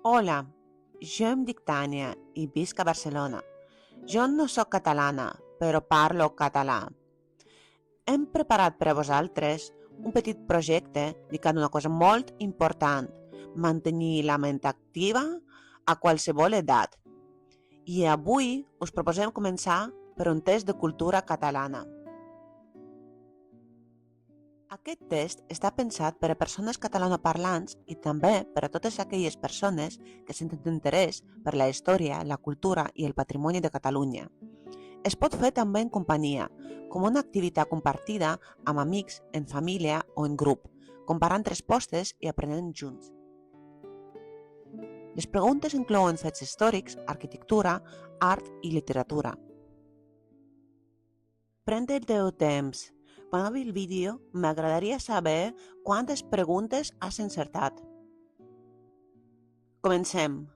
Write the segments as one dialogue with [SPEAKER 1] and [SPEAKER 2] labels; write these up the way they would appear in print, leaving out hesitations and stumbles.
[SPEAKER 1] Hola, jo em dic Tània i visc a Barcelona. Jo no sóc catalana, però parlo català. Hem preparat per a vosaltres un petit projecte dedicat a una cosa molt important, mantenir la ment activa a qualsevol edat. I avui us proposem començar per un test de cultura catalana. Aquest test està pensat per a persones catalanoparlants i també per a totes aquelles persones que senten interès per la història, la cultura i el patrimoni de Catalunya. Es pot fer també en companyia, com una activitat compartida amb amics, en família o en grup, comparant respostes i aprenent junts. Les preguntes inclouen fets històrics, arquitectura, art i literatura. Pren-te el teu temps. Quan acabi el vídeo, m'agradaria saber quantes preguntes has encertat. Comencem.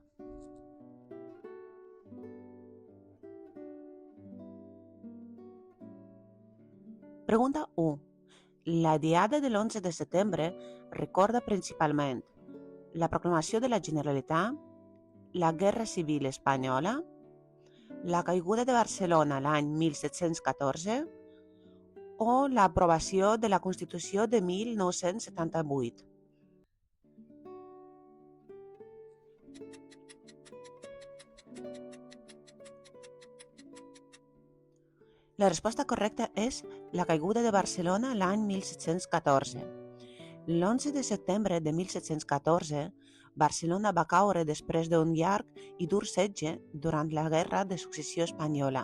[SPEAKER 1] Pregunta 1. La Diada de l'11 de setembre recorda principalment la proclamació de la Generalitat, la Guerra Civil Espanyola, la caiguda de Barcelona l'any 1714 o l'aprovació de la Constitució de 1978. La resposta correcta és la caiguda de Barcelona l'any 1714. L'11 de setembre de 1714, Barcelona va caure després d'un llarg i dur setge durant la Guerra de Successió Espanyola.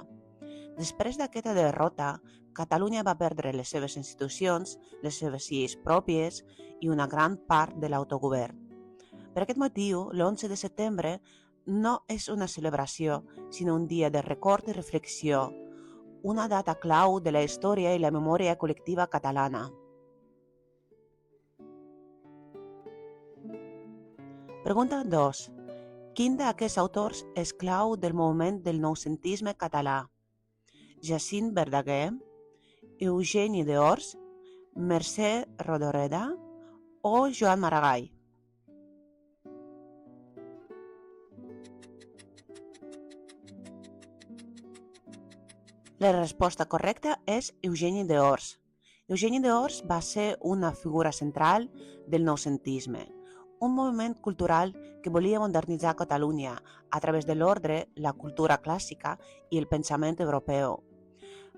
[SPEAKER 1] Després d'aquesta derrota, Catalunya va perdre les seves institucions, les seves lleis pròpies i una gran part de l'autogovern. Per aquest motiu, l'11 de setembre no és una celebració, sinó un dia de record i reflexió, una data clau de la història i la memòria col·lectiva catalana. Pregunta 2. Quin d'aquests autors és clau del moviment del noucentisme català? Jacint Verdaguer, Eugeni d'Ors, Mercè Rodoreda o Joan Maragall? La resposta correcta és Eugeni d'Ors. Eugeni d'Ors va ser una figura central del noucentisme, un moviment cultural que volia modernitzar Catalunya a través de l'ordre, la cultura clàssica i el pensament europeu.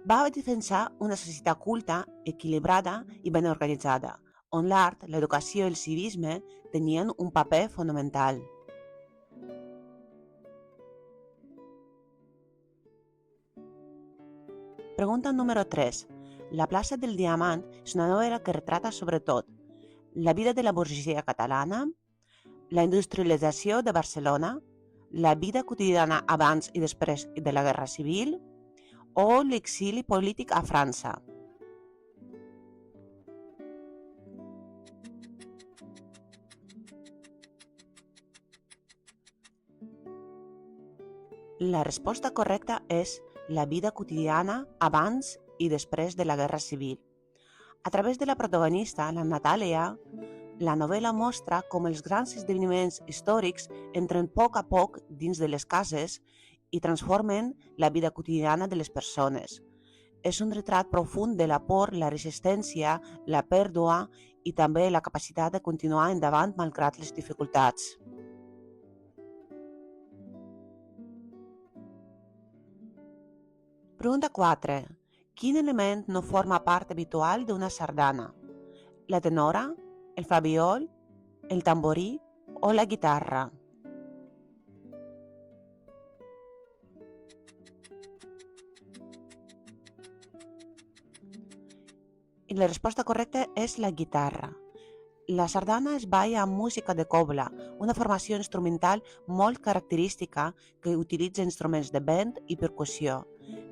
[SPEAKER 1] Va defensar una societat culta, equilibrada i ben organitzada, on l'art, l'educació i el civisme tenien un paper fonamental. Pregunta número 3. La plaça del Diamant és una novel·la que retrata sobretot la vida de la burgesia catalana, la industrialització de Barcelona, la vida quotidiana abans i després de la Guerra Civil o l'exili polític a França. La resposta correcta és la vida quotidiana abans i després de la Guerra Civil. A través de la protagonista, la Natàlia, la novel·la mostra com els grans esdeveniments històrics entren a poc dins de les cases i transformen la vida quotidiana de les persones. És un retrat profund de la por, la resistència, la pèrdua i també la capacitat de continuar endavant malgrat les dificultats. Pregunta 4. Quin element no forma part habitual d'una sardana? La tenora, el flabiol, el tamborí o la guitarra? I la resposta correcta és la guitarra. La sardana es balla amb música de cobla, una formació instrumental molt característica que utilitza instruments de vent i percussió.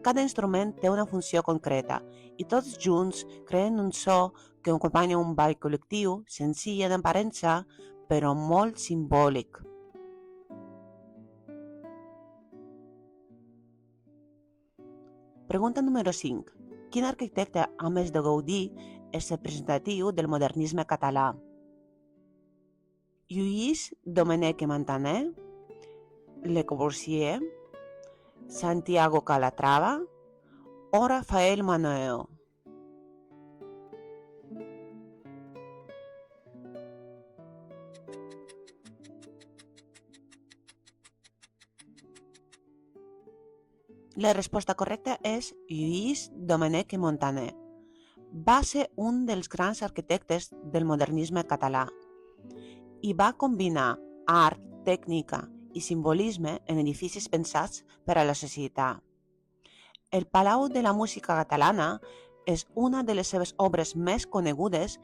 [SPEAKER 1] Cada instrument té una funció concreta i tots junts creen un so que acompanya un ball col·lectiu, senzill en aparença, però molt simbòlic. Pregunta número 5. Quin arquitecte, a més de Gaudí, és representatiu del modernisme català? Lluís Domènech Montaner, Le Corbusier, Santiago Calatrava o Rafael Moneo. La resposta correcta és Lluís Domènech Montaner. Va ser un dels grans arquitectes del modernisme català i va combinar art, tècnica i simbolisme en edificis pensats per a la societat. El Palau de la Música Catalana és una de les seves obres més conegudes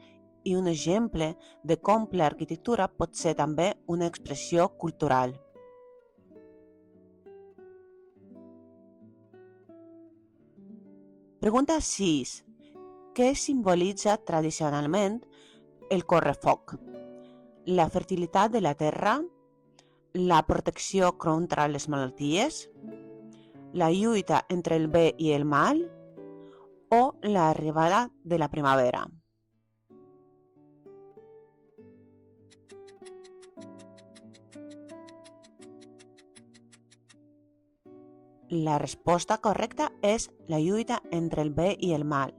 [SPEAKER 1] i un exemple de com l'arquitectura pot ser també una expressió cultural. Pregunta 6. Què simbolitza tradicionalment el correfoc? La fertilitat de la terra, la protecció contra les malalties, la lluita entre el bé i el mal o l'arribada de la primavera. La resposta correcta és la lluita entre el bé i el mal.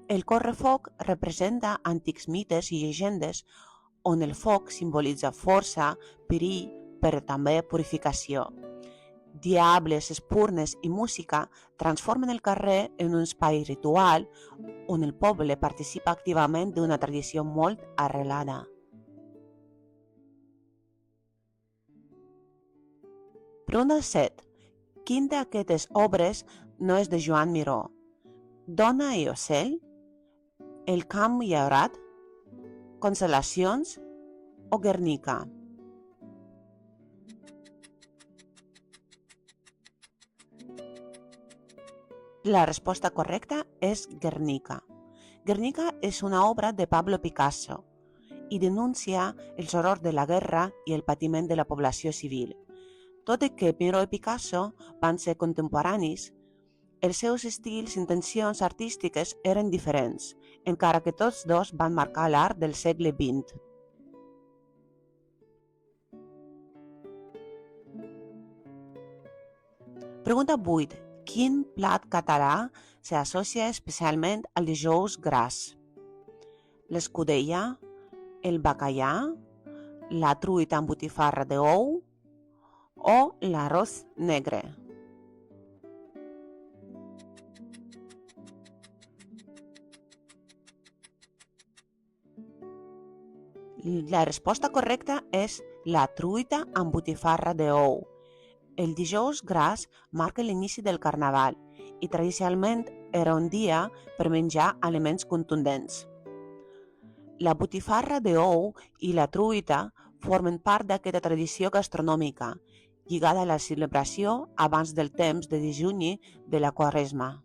[SPEAKER 1] El correfoc representa antics mites i llegendes on el foc simbolitza força, perill, però també purificació. Diables, espurnes i música transformen el carrer en un espai ritual on el poble participa activament d'una tradició molt arrelada. Pregunta 7. Quin d'aquestes obres no és de Joan Miró? Dona i ocell, El camp llaurat, Constel·lacions o Guernica? La resposta correcta és Guernica. Guernica és una obra de Pablo Picasso i denuncia els horrors de la guerra i el patiment de la població civil. Tot i que Miró i Picasso van ser contemporanis, els seus estils i intencions artístiques eren diferents, encara que tots dos van marcar l'art del segle XX. Pregunta 8. Quin plat català s'associa especialment al dijous gras? L'escudella, el bacallà, la truita amb botifarra d'ou o l'arròs negre? La resposta correcta és la truita amb botifarra d'ou. El dijous gras marca l'inici del carnaval i tradicionalment era un dia per menjar aliments contundents. La botifarra d'ou i la truita formen part d'aquesta tradició gastronòmica, lligada a la celebració abans del temps de dejuni de la Quaresma.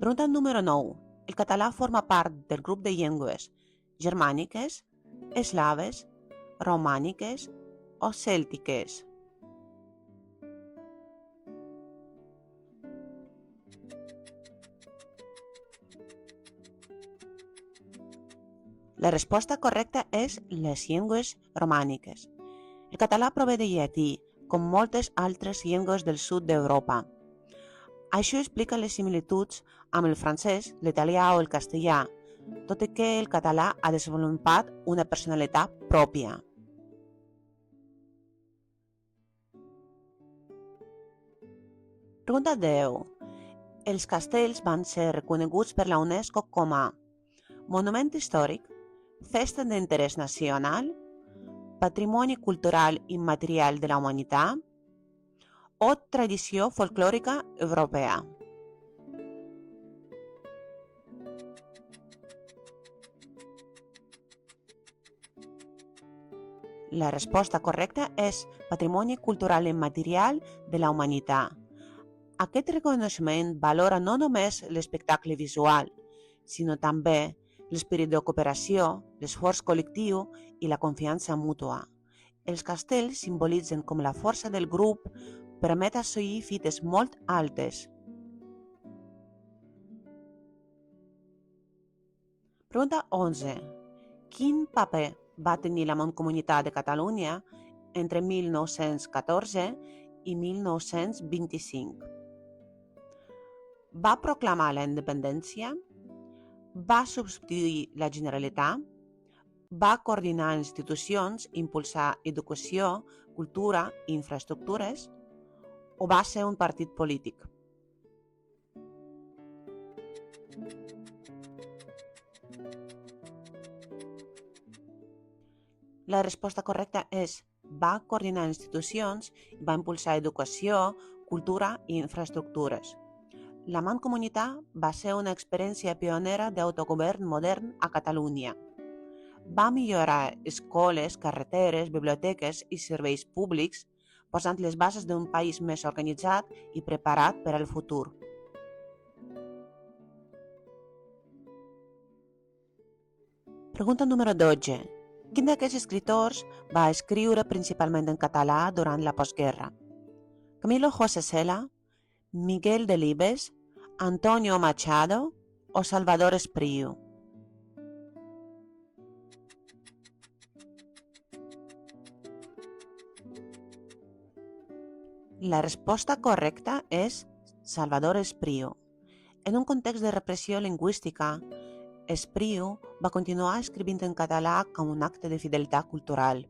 [SPEAKER 1] Pregunta número 9. El català forma part del grup de llengües germàniques, eslaves, romàniques o cèltiques? La resposta correcta és les llengües romàniques. El català prové de llatí, com moltes altres llengües del sud d'Europa. Això explica les similituds amb el francès, l'italià o el castellà, tot i que el català ha desenvolupat una personalitat pròpia. Pregunta 10. Els castells van ser reconeguts per la UNESCO com a Monument històric, Festa d'interès nacional, Patrimoni cultural immaterial de la humanitat o Tradició folclòrica europea. La resposta correcta és Patrimoni cultural immaterial de la humanitat. Aquest reconeixement valora no només l'espectacle visual, sinó també l'esperit de cooperació, l'esforç col·lectiu i la confiança mútua. Els castells simbolitzen com la força del grup permet assolir fites molt altes. Pregunta 11. Quin paper va tenir la Mancomunitat de Catalunya entre 1914 i 1925? Va proclamar la independència? Va substituir la Generalitat? Va coordinar institucions, impulsar educació, cultura i infraestructures? O va ser un partit polític? La resposta correcta és va coordinar institucions i va impulsar educació, cultura i infraestructures. La Mancomunitat va ser una experiència pionera d'autogovern modern a Catalunya. Va millorar escoles, carreteres, biblioteques i serveis públics, posant les bases d'un país més organitzat i preparat per al futur. Pregunta número 12. Quin d'aquests escriptors va escriure principalment en català durant la postguerra? Camilo José Cela, Miguel Delibes, Antonio Machado o Salvador Espriu? La resposta correcta és Salvador Espriu. En un context de repressió lingüística, Espriu va continuar escrivint en català com un acte de fidelitat cultural.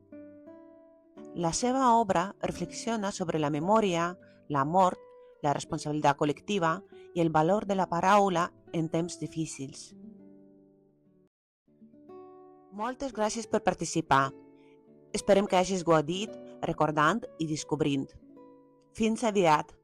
[SPEAKER 1] La seva obra reflexiona sobre la memòria, la mort, la responsabilitat col·lectiva i el valor de la paraula en temps difícils. Moltes gràcies per participar. Esperem que hagis gaudit recordant i descobrint. Fins aviat!